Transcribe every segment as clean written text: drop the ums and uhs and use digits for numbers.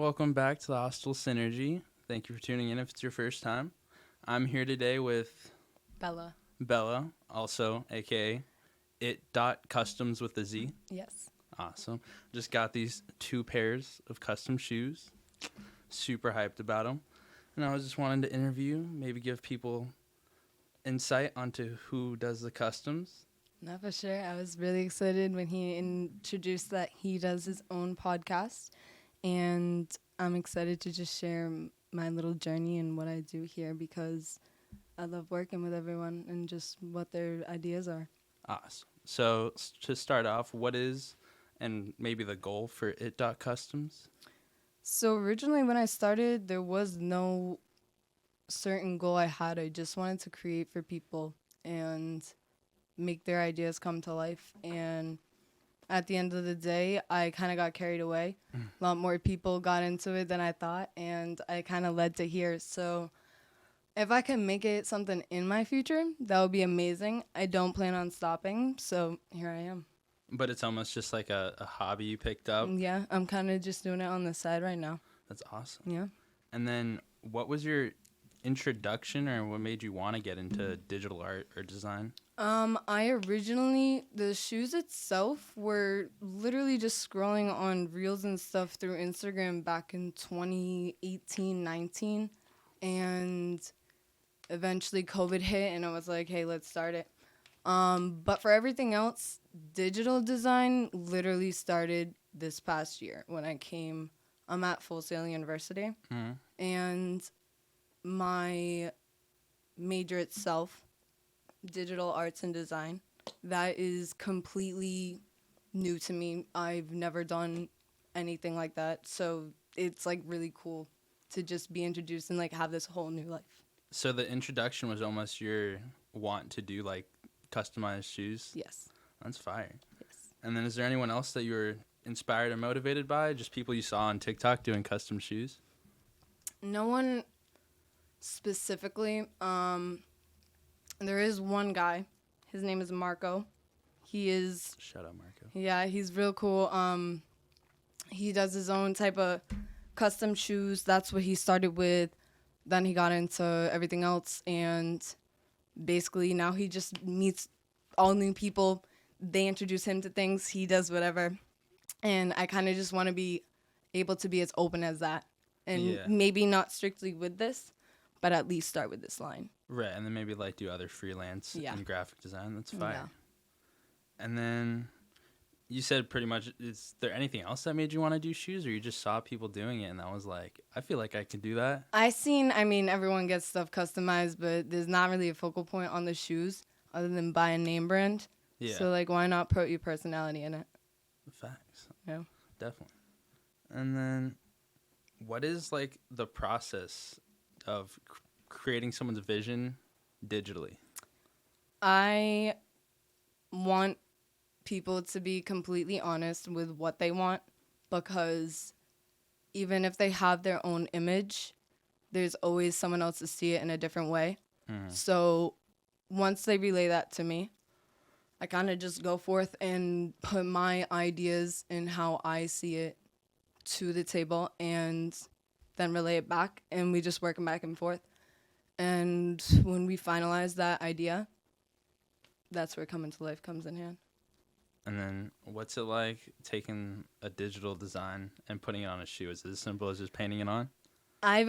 welcome back to the Hostel Synergy. Thank you for tuning in if it's your first time. I'm here today with Bella. Bella, also aka It.customz with a Z. Yes. Awesome. Just got these 2 pairs of custom shoes. Super hyped about them. And I was just wanting to interview, maybe give people insight onto who does the customs. No, for sure. I was really excited when he introduced that he does his own podcast. And I'm excited to just share my little journey and what I do here because I love working with everyone and just what their ideas are. Awesome. So to start off, what is and maybe the goal for It.customz? So originally when I started, there was no certain goal I had. I just wanted to create for people and make their ideas come to life. And at the end of the day, I kind of got carried away. A lot more people got into it than I thought, and I kind of led to here. So if I can make it something in my future, that would be amazing. I don't plan on stopping, so here I am. But it's almost just like a hobby you picked up. Yeah, I'm kind of just doing it on the side right now. That's awesome. Yeah. And then what was your introduction or what made you want to get into digital art or design? The shoes itself were literally just scrolling on reels and stuff through Instagram back in 2018, 19. And eventually COVID hit and I was like, hey, let's start it. But for everything else, digital design literally started this past year when I'm at Full Sail University. Mm-hmm. And my major itself, digital arts and design, that is completely new to me. I've never done anything like that. So it's like really cool to just be introduced and like have this whole new life. So the introduction was almost your want to do like customized shoes? Yes. That's fire. Yes. And then is there anyone else that you were inspired or motivated by? Just people you saw on TikTok doing custom shoes? No one specifically. There is one guy. His name is Marco. Shout out Marco. Yeah, he's real cool. He does his own type of custom shoes. That's what he started with. Then he got into everything else, and basically now he just meets all new people. They introduce him to things. He does whatever. And I kind of just want to be able to be as open as that. And maybe not strictly with this, but at least start with this line. Right, and then maybe like do other freelance and graphic design. That's fire. Yeah. And then you said pretty much, is there anything else that made you want to do shoes, or you just saw people doing it and that was like, I feel like I could do that? Everyone gets stuff customized, but there's not really a focal point on the shoes other than buy a name brand. Yeah. So, like, why not put your personality in it? Facts. Yeah. Definitely. And then what is like the process of creating someone's vision digitally? I want people to be completely honest with what they want, because even if they have their own image, there's always someone else to see it in a different way. So once they relay that to me, I kind of just go forth and put my ideas and how I see it to the table and then relay it back, and we just work them back and forth. And when we finalize that idea, that's where coming to life comes in hand. And then what's it like taking a digital design and putting it on a shoe? Is it as simple as just painting it on? I've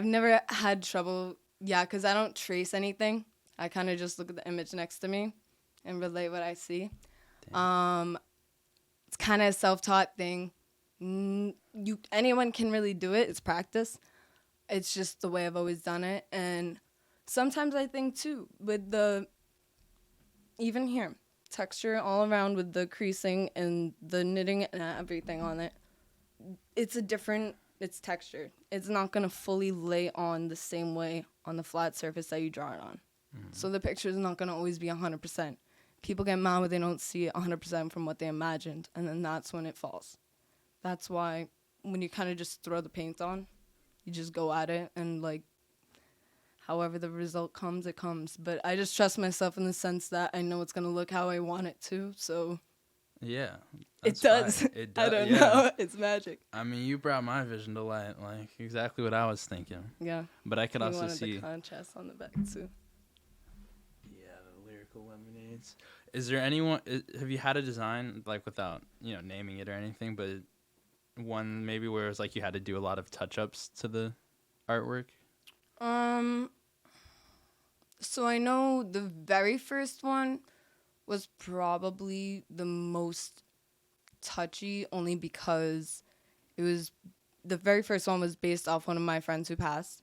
never had trouble, because I don't trace anything. I kind of just look at the image next to me and relate what I see. It's kind of a self-taught thing. Anyone can really do it. It's practice. It's just the way I've always done it. And sometimes I think, too, with even here, texture all around with the creasing and the knitting and everything on it, it's textured. It's not going to fully lay on the same way on the flat surface that you draw it on. So the picture is not going to always be 100%. People get mad when they don't see it 100% from what they imagined, and then that's when it falls. That's why when you kind of just throw the paint on, you just go at it, and like however the result comes, it comes. But I just trust myself in the sense that I know it's going to look how I want it to, so Yeah. It That's does. fire. It I does. don't Yeah. know. It's magic. I mean, you brought my vision to light, like exactly what I was thinking. Yeah. But I could He also wanted see. the contrast on the back too. Yeah, the lyrical lemonades. Is there anyone? Have you had a design like without naming it or anything, but one maybe where it's like you had to do a lot of touch ups to the artwork? So I know the very first one was probably the most touchy, only because it was the very first one was based off one of my friends who passed.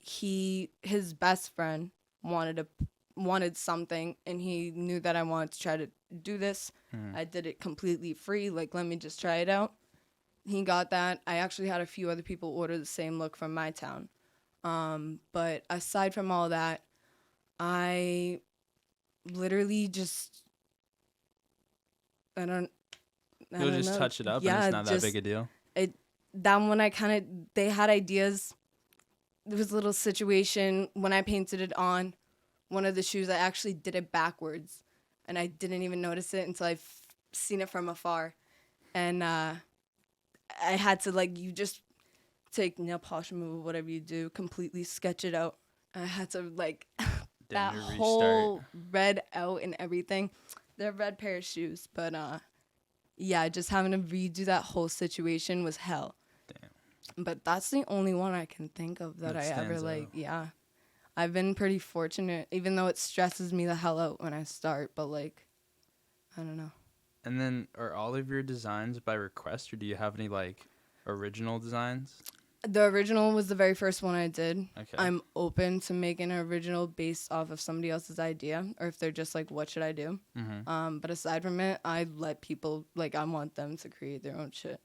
His best friend wanted something, and he knew that I wanted to try to do this. I did it completely free, like let me just try it out. He got that. I actually had a few other people order the same look from my town. But aside from all that, I literally just I don't You'll just know. touch it up, Yeah, and it's not that just big a deal. that one they had ideas. There was a little situation when I painted it on one of the shoes. I actually did it backwards, and I didn't even notice it until I've seen it from afar. And I had to you just take nail polish remover, whatever you do, completely sketch it out. I had to that Damn near whole red out and everything. They're red pair of shoes, but yeah, just having to redo that whole situation was hell. Damn. But that's the only one I can think of that I ever stands out. yeah. I've been pretty fortunate, even though it stresses me the hell out when I start, but I don't know. And then, are all of your designs by request, or do you have any original designs? The original was the very first one I did. Okay. I'm open to making an original based off of somebody else's idea, or if they're just what should I do? Mm-hmm. But aside from it, I let people I want them to create their own shit.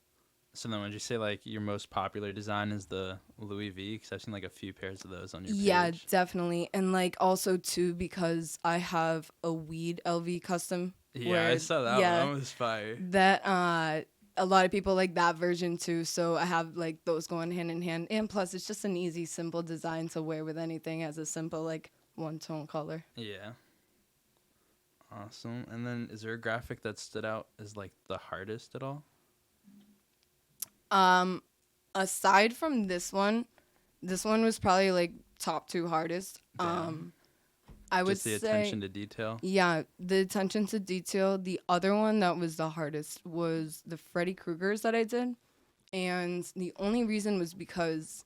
So then, would you say your most popular design is the Louis V? Because I've seen a few pairs of those on your page. Yeah, definitely, and also too because I have a weed LV custom. Yeah, I saw that one. That was fire. That a lot of people like that version too, so I have those going hand in hand, and plus it's just an easy, simple design to wear with anything as a simple one tone color. Yeah. Awesome. And then, is there a graphic that stood out as the hardest at all? Aside from this one was probably top 2 hardest. Damn. I would Just the say attention to detail. Yeah, the attention to detail. The other one that was the hardest was the Freddy Kruegers that I did. And the only reason was because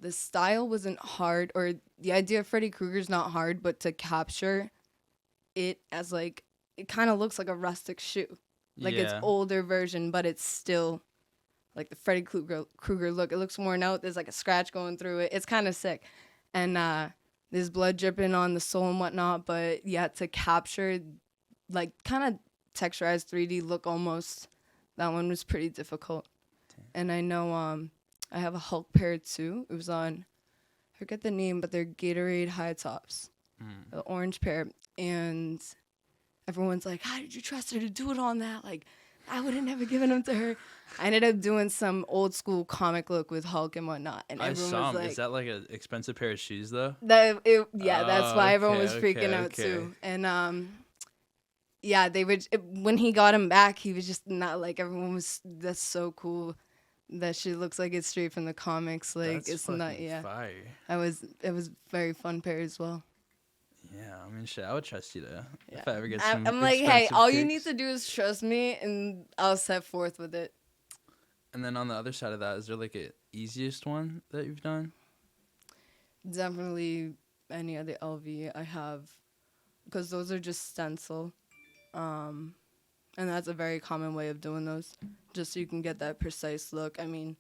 the style wasn't hard, or the idea of Freddy Krueger's not hard, but to capture it as it kind of looks like a rustic shoe. It's older version, but it's still the Freddy Krueger look. It looks worn out. There's a scratch going through it. It's kind of sick. And there's blood dripping on the sole and whatnot, but yeah, to capture kind of texturized 3D look almost, that one was pretty difficult. Damn. And I know I have a Hulk pair too. It was on, I forget the name, but they're Gatorade high tops, the orange pair. And everyone's like, how did you trust her to do it on that? I would have never given them to her. I ended up doing some old school comic look with Hulk and whatnot, and everyone was like, "Is that an expensive pair of shoes, though?" That's why everyone was freaking out too. And yeah, they would when he got him back, he was just not everyone was. That's so cool. That shit looks like it's straight from the comics. That's it's not. Yeah, fire. It was very fun pair as well. Yeah, I mean, shit, I would trust you to Yeah. if I ever get some. I'm hey, all kicks. you need to do is trust me, and I'll set forth with it. And then on the other side of that, is there a easiest one that you've done? Definitely any other LV I have, because those are just stencil, and that's a very common way of doing those, just so you can get that precise look. I mean,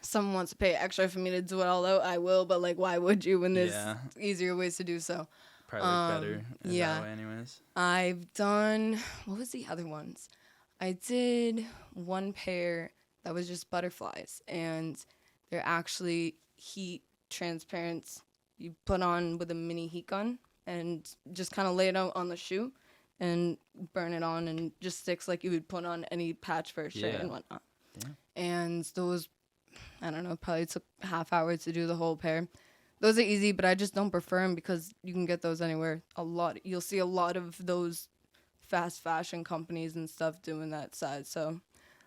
someone wants to pay extra for me to do it all out, I will, but why would you when there's easier ways to do so? Probably better in that way anyways. I've done, what was the other ones? I did one pair that was just butterflies, and they're actually heat transparent. You put on with a mini heat gun and just kind of lay it out on the shoe and burn it on, and just sticks like you would put on any patch for a shirt and whatnot. Yeah. And those, I don't know, probably took half hour to do the whole pair. Those are easy, but I just don't prefer them because you can get those anywhere. You'll see a lot of those fast fashion companies and stuff doing that side. So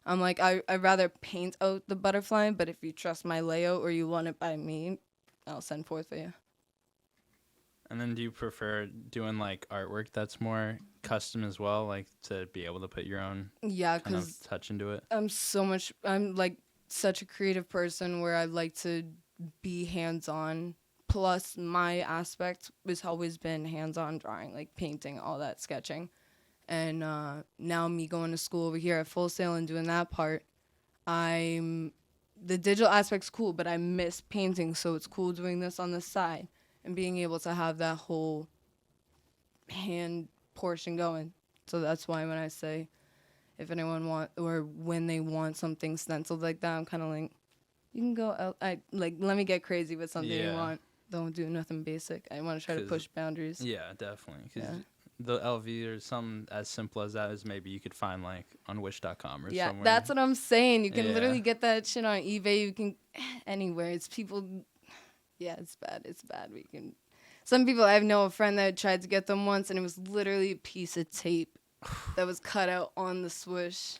I'm like, I'd rather paint out the butterfly, but if you trust my layout or you want it by me, I'll send forth for you. And then do you prefer doing like artwork that's more custom as well, like to be able to put your own Yeah, kind of because touch into it? I'm like such a creative person where I like to be hands-on. Plus, my aspect has always been hands-on drawing, like painting, all that sketching. And now me going to school over here at Full Sail and doing that part, the digital aspect's cool, but I miss painting, so it's cool doing this on the side and being able to have that whole hand portion going. So that's why when I say if anyone when they want something stenciled like that, I'm kind of like, you can go out. Let me get crazy with something you want. Don't do nothing basic. I want to try to push boundaries. Yeah, definitely. Because the LV or something as simple as that is maybe you could find like on Wish.com or somewhere. Yeah, that's what I'm saying. You can literally get that shit on eBay. You can anywhere. It's people. Yeah, it's bad. It's bad. Some people, I know a friend that tried to get them once, and it was literally a piece of tape that was cut out on the swoosh.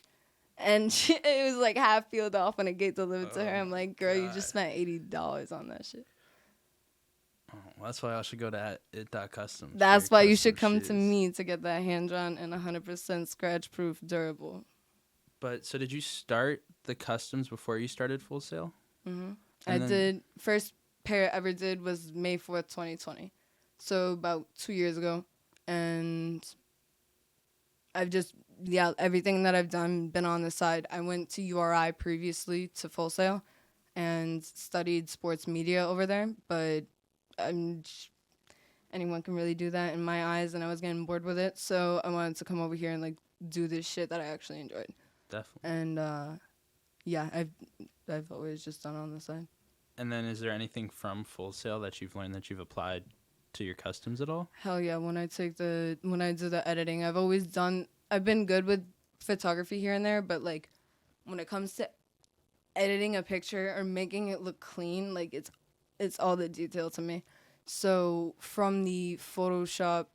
And it was like half peeled off when it get delivered to her. I'm like, girl, you just spent $80 on that shit. Oh, well, that's why I should go to It.customz. That's why you should come to me to get that hand-drawn and 100% scratch-proof durable. But, so did you start the customs before you started Full Sail? Mm-hmm. I did. First pair I ever did was May 4th, 2020. So about 2 years ago. And I've just, everything that I've done been on the side. I went to URI previously to Full Sail and studied sports media over there. But anyone can really do that in my eyes, and I was getting bored with it. So I wanted to come over here and like do this shit that I actually enjoyed. Definitely. And I've always just done on the side. And then is there anything from Full Sail that you've learned that you've applied to your customs at all? Hell yeah, when I do the editing, I've been good with photography here and there, but like when it comes to editing a picture or making it look clean, like it's all the detail to me. So from the Photoshop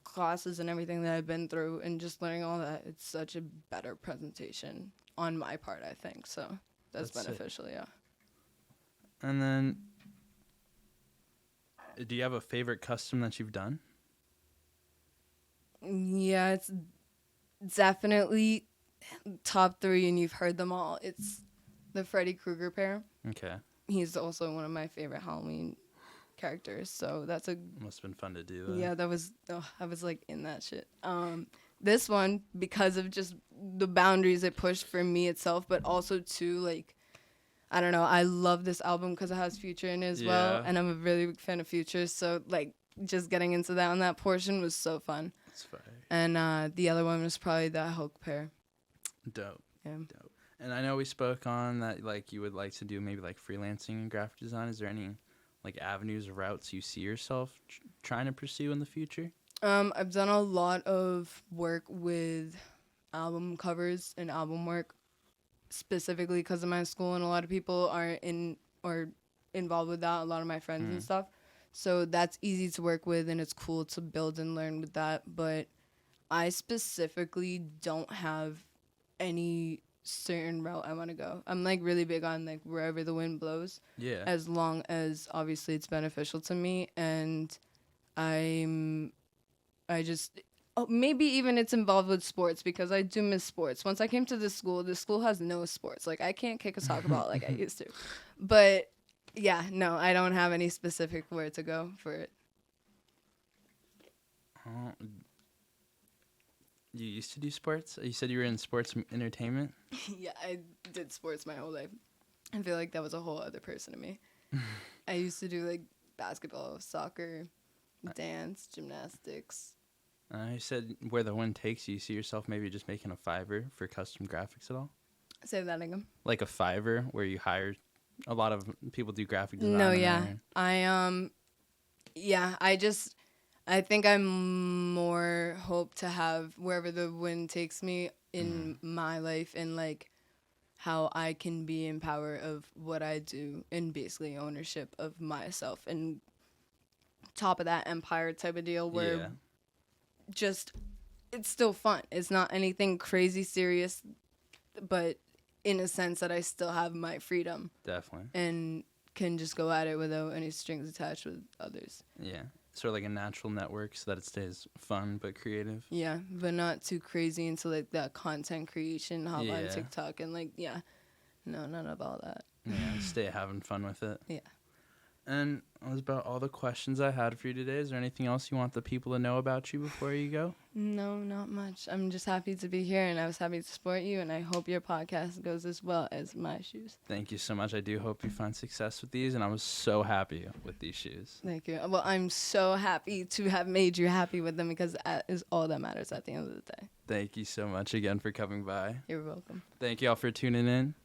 classes and everything that I've been through and just learning all that, it's such a better presentation on my part, I think. So that's beneficial, yeah. And then, do you have a favorite custom that you've done? Yeah, it's definitely top 3, and you've heard them all. It's the Freddy Krueger pair. Okay. He's also one of my favorite Halloween characters, so that's must have been fun to do. Yeah, I was like in that shit. This one, because of just the boundaries it pushed for me itself, but also too, like, I don't know, I love this album because it has Future in it as well, and I'm a really big fan of Future, so like just getting into that on that portion was so fun. That's fire. And the other one was probably that Hulk pair. Dope. Yeah. Dope. And I know we spoke on that, like, you would like to do maybe like freelancing and graphic design. Is there any like avenues or routes you see yourself trying to pursue in the future? I've done a lot of work with album covers and album work, specifically because of my school, and a lot of people are involved with that, a lot of my friends and stuff. So that's easy to work with, and it's cool to build and learn with that. But I specifically don't have any certain route I want to go. I'm like really big on like wherever the wind blows. Yeah. As long as obviously it's beneficial to me, and maybe even it's involved with sports, because I do miss sports. Once I came to this school has no sports. Like I can't kick a soccer ball like I used to. But yeah, no, I don't have any specific where to go for it. You used to do sports? You said you were in sports entertainment? Yeah, I did sports my whole life. I feel like that was a whole other person to me. I used to do like basketball, soccer, dance, gymnastics. You said where the wind takes you. You see yourself maybe just making a Fiverr for custom graphics at all? Say that again. Like a Fiverr where you hire a lot of people do graphic design. No, yeah. I think I'm more hope to have wherever the wind takes me in my life, and like how I can be in power of what I do and basically ownership of myself, and top of that empire type of deal where just it's still fun. It's not anything crazy serious, but in a sense that I still have my freedom. Definitely. And can just go at it without any strings attached with others. Yeah. Sort of like a natural network so that it stays fun but creative. Yeah, but not too crazy into like that content creation, hop on TikTok and like, no, none of all that. Yeah, stay having fun with it. Yeah. And that was about all the questions I had for you today. Is there anything else you want the people to know about you before you go? No, not much. I'm just happy to be here, and I was happy to support you, and I hope your podcast goes as well as my shoes. Thank you so much. I do hope you find success with these, and I was so happy with these shoes. Thank you. Well, I'm so happy to have made you happy with them because that is all that matters at the end of the day. Thank you so much again for coming by. You're welcome. Thank you all for tuning in.